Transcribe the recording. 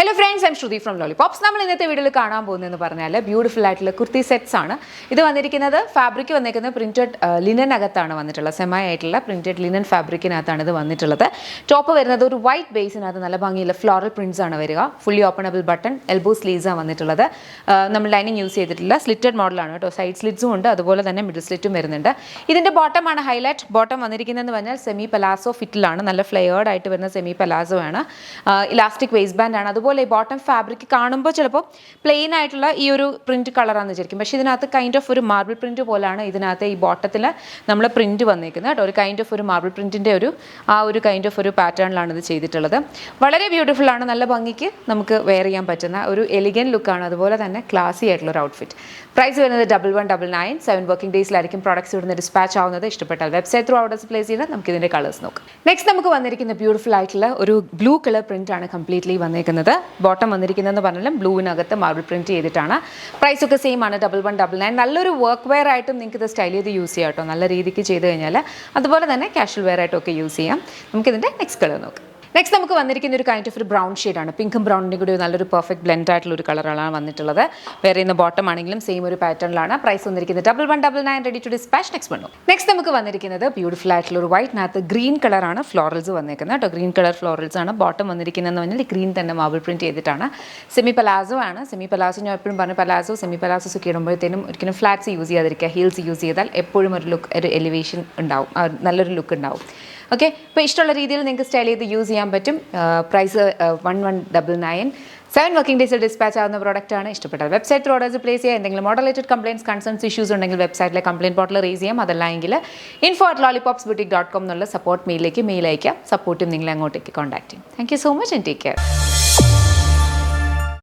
Hello friends, I'm Shruti from Lollipops. നമ്മൾ ഇന്നത്തെ വീഡിയോയിൽ കാണാൻ പോകുന്നതെന്ന് പറഞ്ഞാൽ ബ്യൂട്ടിഫുൾ ആയിട്ടുള്ള കുർത്തി സെറ്റ്സ് ആണ്. ഇത് വന്നിരിക്കുന്നത് ഫാബ്രിക് വന്നിരിക്കുന്നത് പ്രിന്റഡ് ലിനനകത്താണ് വന്നിട്ടുള്ളത്. സെമായി ആയിട്ടുള്ള പ്രിന്റഡ് ലിനൻ ഫാബ്രിക്കിനകത്താണ് ഇത് വന്നിട്ടുള്ളത്. ടോപ്പ് വരുന്നത് ഒരു വൈറ്റ് ബേസിനകത്ത് നല്ല ഭംഗിയുള്ള ഫ്ലോറൽ പ്രിന്റ്സ് ആണ് വരിക. Fully openable button, elbow sleeves ആണ് വന്നിട്ടുള്ളത്. നമ്മൾ ലൈനിങ് യൂസ് ചെയ്തിട്ടില്ല, സ്ലിറ്റഡ് മോഡലാണ് കേട്ടോ. സൈഡ് സ്ലിറ്റ്സും ഉണ്ട്, അതുപോലെ തന്നെ മിഡിൽ സ്ലിറ്റും വരുന്നുണ്ട്. ഇതിൻ്റെ ബോട്ടം ആണ് ഹൈലൈറ്റ്. ബോട്ടം വന്നിരിക്കുന്നതെന്ന് പറഞ്ഞാൽ സെമി പലാസോ ഫിറ്റിലാണ്, നല്ല ഫ്ലെയേർഡ് ആയിട്ട് വരുന്ന സെമി പലാസോ ആണ്. ഇലാസ്റ്റിക് വേസ്റ്റ് ബാൻഡ് ആണ്. അതുപോലെ ഈ ബോട്ടം ഫാബ്രിക് കാണുമ്പോൾ ചിലപ്പോൾ പ്ലെയിൻ ആയിട്ടുള്ള ഈ ഒരു പ്രിന്റ് കളറാണെന്ന് വിചാരിക്കും, പക്ഷേ ഇതിനകത്ത് കൈൻഡ് ഓഫ് ഒരു മാർബിൾ പ്രിന്റ് പോലാണ് ഇതിനകത്ത് ഈ ബോട്ടത്തിൽ നമ്മൾ പ്രിന്റ് വന്നിരിക്കുന്നത് കേട്ടോ. ഒരു കൈൻഡ് ഓഫ് ഒരു മാർബിൾ പ്രിന്റിൻ്റെ ഒരു കൈൻഡ് ഓഫ് ഒരു പാറ്റേണിലാണ് ഇത് ചെയ്തിട്ടുള്ളത്. വളരെ ബ്യൂട്ടിഫുൾ ആണ്, നല്ല ഭംഗിക്ക് നമുക്ക് വെയർ ചെയ്യാൻ പറ്റുന്ന ഒരു എലിഗൻ ലുക്കാണ്, അതുപോലെ തന്നെ ക്ലാസി ആയിട്ടുള്ള ഒരു ഔട്ട്ഫിറ്റ്. പ്രൈസ് വരുന്നത് 1199. 7 വർക്കിംഗ് ഡേയ്സിലായിരിക്കും പ്രോഡക്ട്സ് ഇവിടുന്ന് ഡിസ്പാച്ച് ആവുന്നത്. ഇഷ്ടപ്പെട്ടാൽ വെബ്സൈറ്റ് ത്രൂ ഓർഡേഴ്സ് പ്ലേസ് ചെയ്താൽ നമുക്ക് ഇതിൻ്റെ കളേഴ്സ് നോക്കാം. നെക്സ്റ്റ് നമുക്ക് വന്നിരിക്കുന്ന ബ്യൂട്ടിഫുൾ ആയിട്ടുള്ള ഒരു ബ്ലൂ കളർ പ്രിന്റ് ആണ് കംപ്ലീറ്റ്ലി വന്നിരിക്കുന്നത്. ബോട്ടം വന്നിരിക്കുന്നതെന്ന് പറഞ്ഞാലും ബ്ലൂവിനകത്ത് മാർബിൾ പ്രിന്റ് ചെയ്തിട്ടാണ്. പ്രൈസ് ഒക്കെ സെയിം ആണ്, 1199. നല്ലൊരു വർക്ക് വെയർ ആയിട്ടും നിങ്ങൾക്ക് ഇത് സ്റ്റൈൽ ചെയ്ത് യൂസ് ചെയ്യാം കേട്ടോ, നല്ല രീതിക്ക് ചെയ്ത് കഴിഞ്ഞാൽ. അതുപോലെ തന്നെ കാഷ്വൽ വെയർ ആയിട്ടൊക്കെ യൂസ് ചെയ്യാം. നമുക്കിതിൻ്റെ നെക്സ്റ്റ് കളർ നോക്കാം. നെക്സ്റ്റ് നമുക്ക് വന്നിരിക്കുന്ന ഒരു കൈൻഡ് ഓഫ് ഒരു ബ്രൗൺ ഷെയ്ഡാണ്. പിങ്കും ബ്രൗണിൻ്റെ കൂടി നല്ലൊരു പെർഫെക്റ്റ് ബ്ലെൻഡ് ആയിട്ടുള്ള ഒരു കളറാണ് വന്നിട്ടുള്ളത്. വേറെ ഇന്ന് ബോട്ടം ആണെങ്കിലും സെയിം ഒരു പാറ്റേണിലാണ്. പ്രൈസ് വന്നിരിക്കുന്നത് 1199. Ready to dispatch. നെക്സ്റ്റ് വന്നു. നെക്സ്റ്റ് നമുക്ക് വന്നിരിക്കുന്നത് ബ്യൂട്ടിഫുൾ ആയിട്ടുള്ള ഒരു വൈറ്റിനകത്ത് ഗ്രീൻ കളറാണ് ഫ്ലോറൽസ് വന്നിരിക്കുന്നത് കേട്ടോ. ഗ്രീൻ കളർ ഫ്ലോറൽസ് ആണ്. ബോട്ടം വന്നിരിക്കുന്നതെന്ന് പറഞ്ഞാൽ ഗ്രീൻ തന്നെ മാർബിൾ പ്രിന്റ് ചെയ്തിട്ടാണ്. സെമി പലാസോ ആണ്. സെമി പലാസോ ഞാൻ എപ്പോഴും പറഞ്ഞു, പലാസോ സെമി പലാസോസ് ഒക്കെ ഇടുമ്പോഴത്തേനും ഒരിക്കലും ഫ്ലാറ്റ്സ് യൂസ് ചെയ്യാതിരിക്കുക. ഹീൽസ് യൂസ് ചെയ്താൽ എപ്പോഴും ഒരു ലുക്ക്, ഒരു എലിവേഷൻ ഉണ്ടാവും, നല്ലൊരു ലുക്ക് ഉണ്ടാവും. ഓക്കെ, ഇപ്പോൾ ഇഷ്ടമുള്ള രീതിയിൽ നിങ്ങൾക്ക് സ്റ്റൈൽ ചെയ്ത് യൂസ് ചെയ്യാൻ പറ്റും. പ്രൈസ് 1199. 7 വർക്കിംഗ് ഡേയ്സിൽ ഡിസ്പാച്ച് ആവുന്ന പ്രോഡക്റ്റാണ്. ഇഷ്ടപ്പെട്ടാൽ വെബ്സൈറ്റ് ത്രൂ ഓർഡേഴ്സ് പ്ലേസ് ചെയ്യുക. എന്തെങ്കിലും മോഡലേറ്റഡ് കംപ്ലയിൻസ്, കൺസേൺസ്, ഇഷ്യൂസ് ഉണ്ടെങ്കിൽ വെബ്സൈറ്റിലെ കംപ്ലയിൻറ്റ് പോർട്ടൽ റേസ് ചെയ്യാം. അതല്ലെങ്കിൽ info@lollipopsboutique.com എന്നുള്ള സപ്പോർട്ട് മെയിലിലേക്ക് മെയിൽ അയക്കാം. സപ്പോർട്ടും നിങ്ങളെ അങ്ങോട്ടേക്ക് കോൺടാക്ട് ചെയ്യും. Thank you so much and take care.